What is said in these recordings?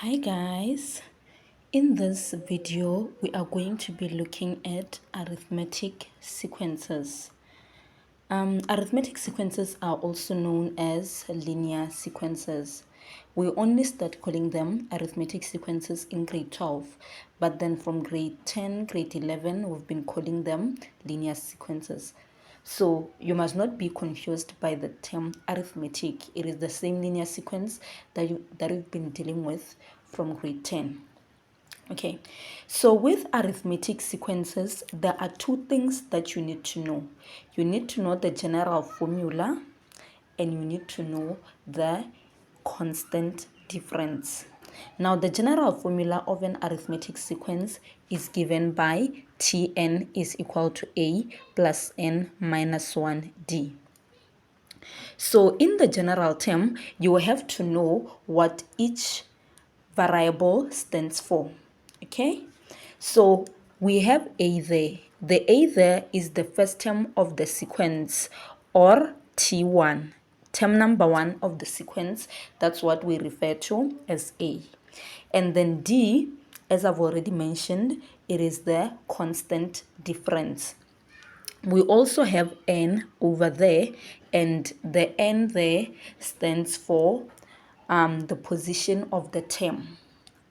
Hi guys, in this video we are going to be looking at arithmetic sequences. Arithmetic sequences are also known as linear sequences. We only start calling them arithmetic sequences in grade 12, but then from grade 10, grade 11 we've been calling them linear sequences. So you must not be confused by the term arithmetic. It is the same linear sequence that we've been dealing with from grade 10. Okay, so with arithmetic sequences, there are two things that you need to know. You need to know the general formula and you need to know the constant difference. Now, the general formula of an arithmetic sequence is given by Tn is equal to A plus n minus 1d. So in the general term, you will have to know what each variable stands for. Okay, so we have A there. The A there is the first term of the sequence, or T1. Term number 1 of the sequence, that's what we refer to as A. And then D, as I've already mentioned, it is the constant difference. We also have n over there, and the n there stands for the position of the term.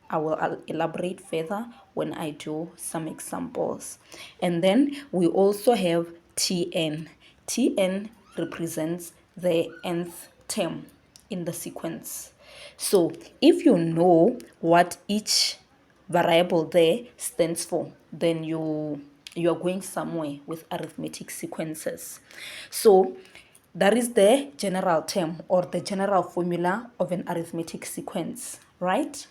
I'll elaborate further when I do some examples. And then we also have Tn. Tn represents the nth term in the sequence. So if you know what each variable there stands for, then you're going somewhere with arithmetic sequences. So that is the general term or the general formula of an arithmetic sequence, right?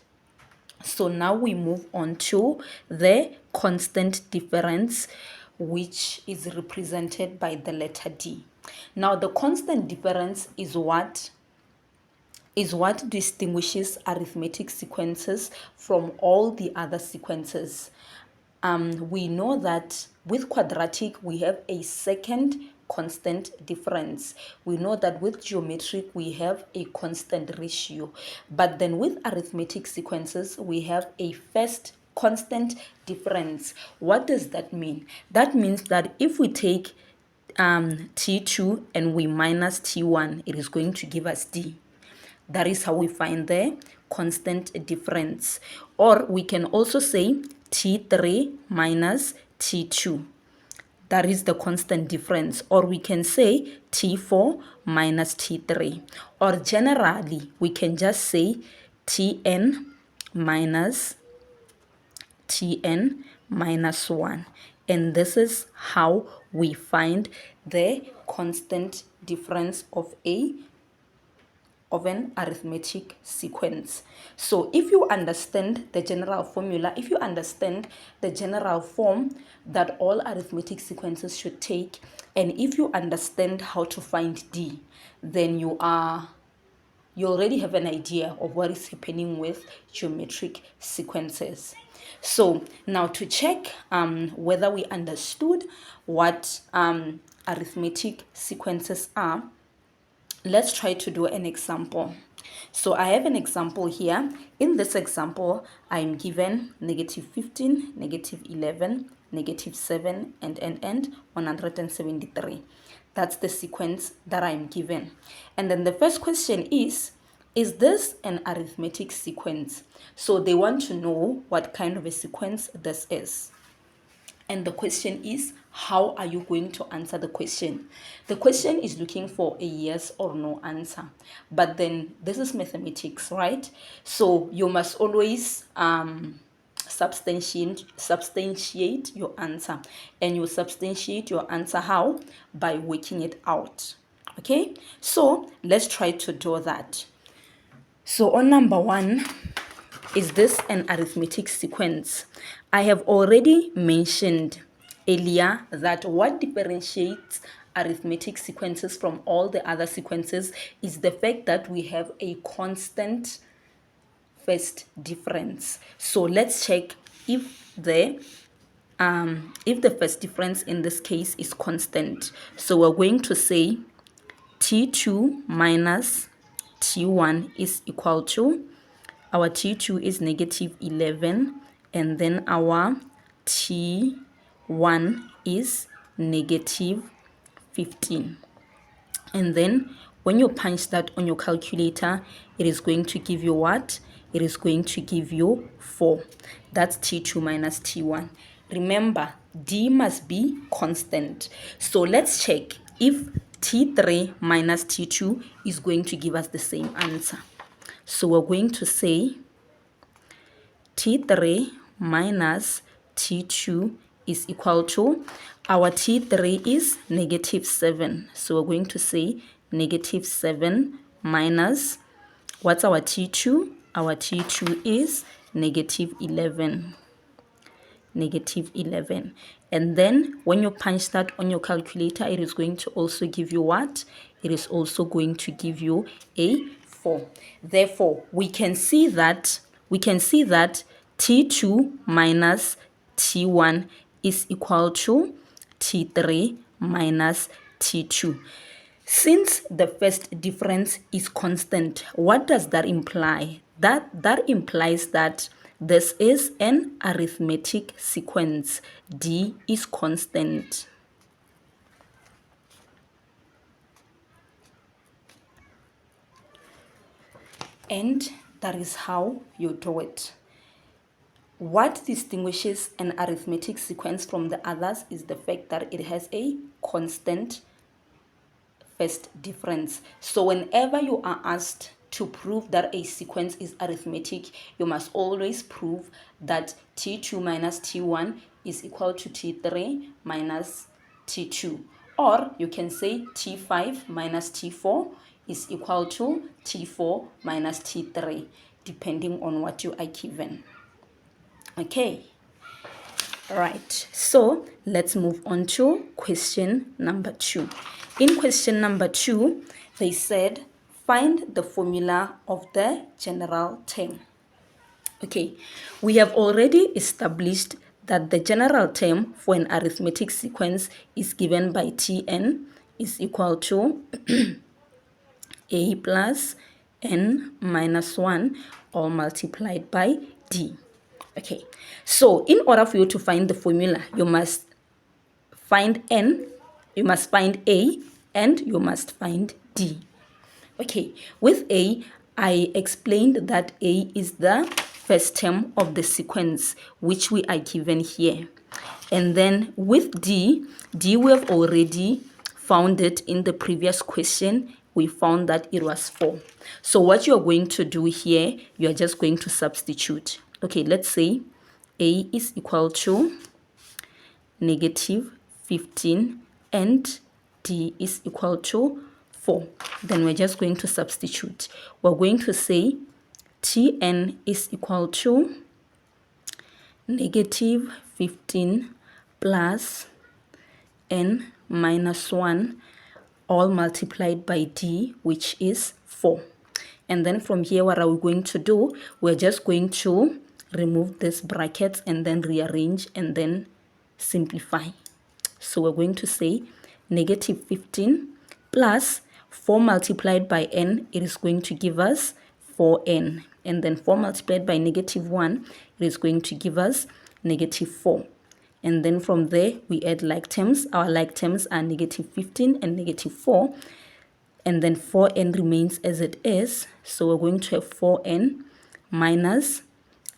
So now we move on to the constant difference, which is represented by the letter D. Now the constant difference is what distinguishes arithmetic sequences from all the other sequences. We know that with quadratic we have a second constant difference. We know that with geometric we have a constant ratio, but then with arithmetic sequences we have a first constant difference. What does that mean? That means that if we take T2 and we minus T1, it is going to give us D. That is how we find the constant difference. Or we can also say T3 minus T2. That is the constant difference. Or we can say T4 minus T3. Or generally, we can just say Tn minus 1. And this is how we find the constant difference of an arithmetic sequence. So if you understand the general formula, if you understand the general form that all arithmetic sequences should take, and if you understand how to find D, then you already have an idea of what is happening with geometric sequences. So now to check whether we understood what arithmetic sequences are, let's try to do an example. So I have an example here. In this example, I'm given negative 15, negative 11, negative 7, and 173. That's the sequence that I'm given. And then the first question is this an arithmetic sequence? So they want to know what kind of a sequence this is. And the question is, how are you going to answer the question? The question is looking for a yes or no answer. But then this is mathematics, right? So you must always substantiate your answer. And you substantiate your answer how? By working it out. Okay? So let's try to do that. So on number 1, is this an arithmetic sequence? I have already mentioned earlier that what differentiates arithmetic sequences from all the other sequences is the fact that we have a constant first difference. So let's check if the first difference in this case is constant. So we're going to say T2 minus T1 is equal to our T2 is negative 11, and then our T1 is negative 15. And then when you punch that on your calculator, it is going to give you what? It is going to give you 4. That's T2 minus T1. Remember, D must be constant. So let's check if T3 minus T2 is going to give us the same answer. So we're going to say T3 minus T2 is equal to, our T3 is negative 7. So we're going to say negative 7 minus, what's our T2? Our T2 is negative 11. Negative 11. And then when you punch that on your calculator, it is going to also give you what? It is also going to give you a 4. Therefore, we can see that T2 minus T1 is equal to T3 minus T2. Since the first difference is constant, what does that imply? That implies that this is an arithmetic sequence. D is constant. And that is how you do it. What distinguishes an arithmetic sequence from the others is the fact that it has a constant first difference. So whenever you are asked to prove that a sequence is arithmetic, you must always prove that T2 minus T1 is equal to T3 minus T2. Or you can say T5 minus T4 is equal to T4 minus T3, depending on what you are given. Okay. Right, so let's move on to question number 2. In question number 2, they said, find the formula of the general term. Okay, we have already established that the general term for an arithmetic sequence is given by Tn is equal to a plus n minus 1 all multiplied by d. Okay, so in order for you to find the formula, you must find n, you must find a, and you must find d. Okay, with a, I explained that a is the first term of the sequence, which we are given here. And then with d we have already found it in the previous question. We found that it was 4. So what you're going to do here, you're just going to substitute. Okay, let's say a is equal to negative 15 and d is equal to 4. Then we're just going to substitute. We're going to say Tn is equal to negative 15 plus n minus 1 all multiplied by d, which is 4. And then from here, what are we going to do? We're just going to remove this brackets and then rearrange and then simplify. So we're going to say negative 15 plus 4 multiplied by n, it is going to give us 4n. And then 4 multiplied by negative 1, it is going to give us negative 4. And then from there, we add like terms. Our like terms are negative 15 and negative 4. And then 4n remains as it is. So we're going to have 4n minus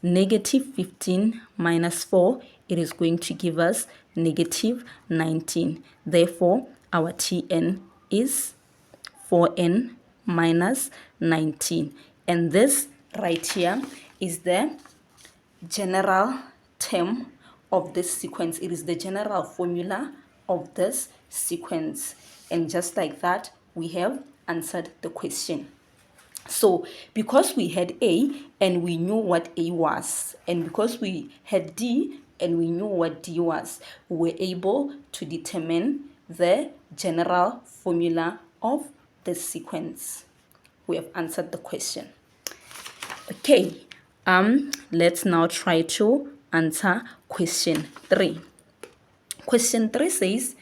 negative 15 minus 4. It is going to give us negative 19. Therefore, our Tn is 4n minus 19. And this right here is the general term of this sequence. It is the general formula of this sequence. And just like that, we have answered the question. So because we had A and we knew what A was, and because we had D and we knew what D was, we were able to determine the general formula of the sequence. We have answered the question. Okay, let's now try to answer question 3. Question 3 says,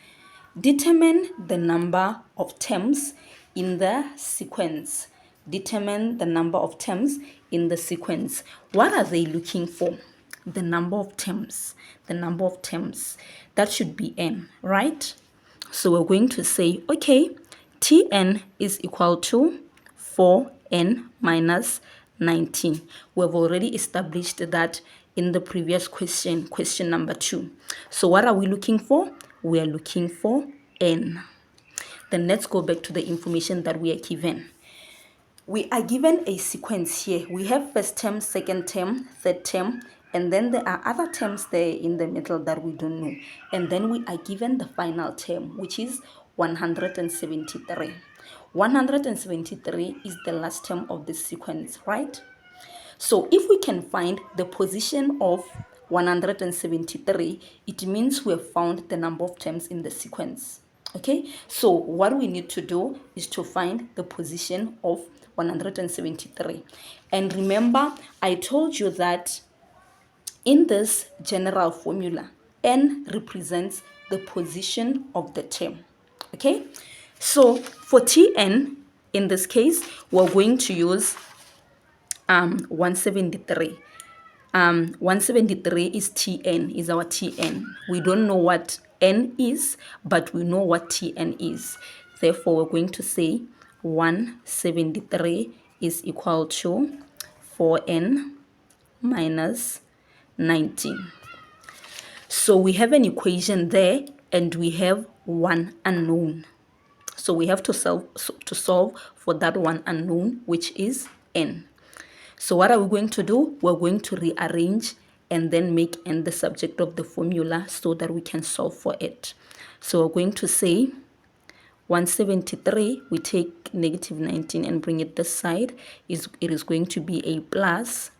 determine the number of terms in the sequence. determine the number of terms in the sequence. What are they looking for? The number of terms. The number of terms. That should be n, right? So we're going to say, okay, Tn is equal to 4n minus 19. We've already established that in the previous question number 2. So what are we looking for? We are looking for n. Then let's go back to the information that we are given. We are given a sequence here. We have first term, second term, third term, and then there are other terms there in the middle that we don't know. And then we are given the final term, which is 173. 173 is the last term of the sequence, right? So if we can find the position of 173, it means we have found the number of terms in the sequence. Okay, so what we need to do is to find the position of 173. And remember, I told you that in this general formula, n represents the position of the term. Okay, so for Tn, in this case, we're going to use 173. 173 is Tn, is our Tn. We don't know what n is, but we know what Tn is. Therefore, we're going to say 173 is equal to 4n minus 19. So we have an equation there, and we have one unknown. So we have to solve for that one unknown, which is n. So what are we going to do? We're going to rearrange and then make n the subject of the formula so that we can solve for it. So we're going to say 173, we take negative 19 and bring it this side. It is going to be a plus.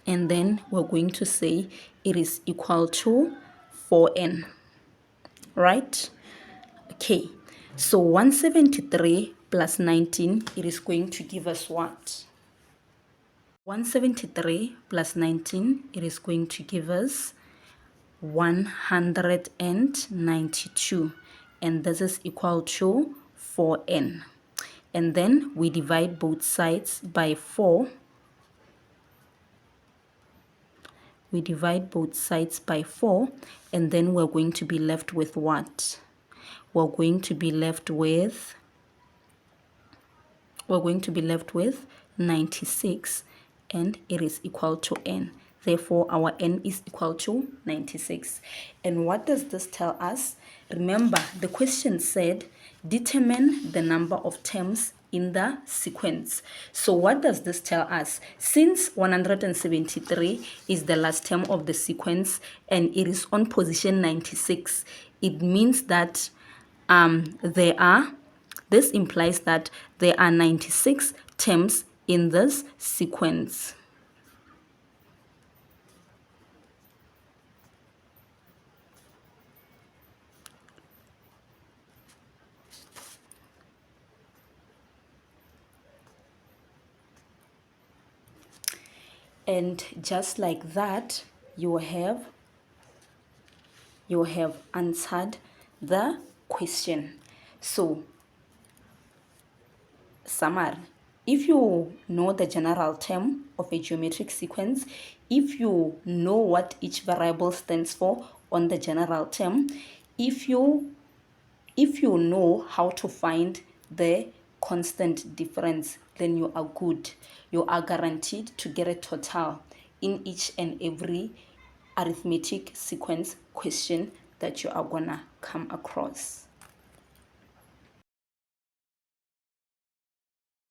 And then we're going to say it is equal to 4n, right? Okay, so 173 plus 19, it is going to give us what? 173 plus 19, it is going to give us 192, and this is equal to 4n. And then we divide both sides by 4. We divide both sides by 4, and then we're going to be left with what? We're going to be left with 96, and it is equal to n. Therefore, our n is equal to 96. And what does this tell us? Remember, the question said, determine the number of terms in the sequence. So what does this tell us? Since 173 is the last term of the sequence and it is on position 96, it means that this implies that there are 96 terms in this sequence. And just like that, you have answered the question. So, summary. If you know the general term of a geometric sequence, if you know what each variable stands for on the general term, if you know how to find the constant difference, then you are good. You are guaranteed to get a total in each and every arithmetic sequence question that you are gonna come across.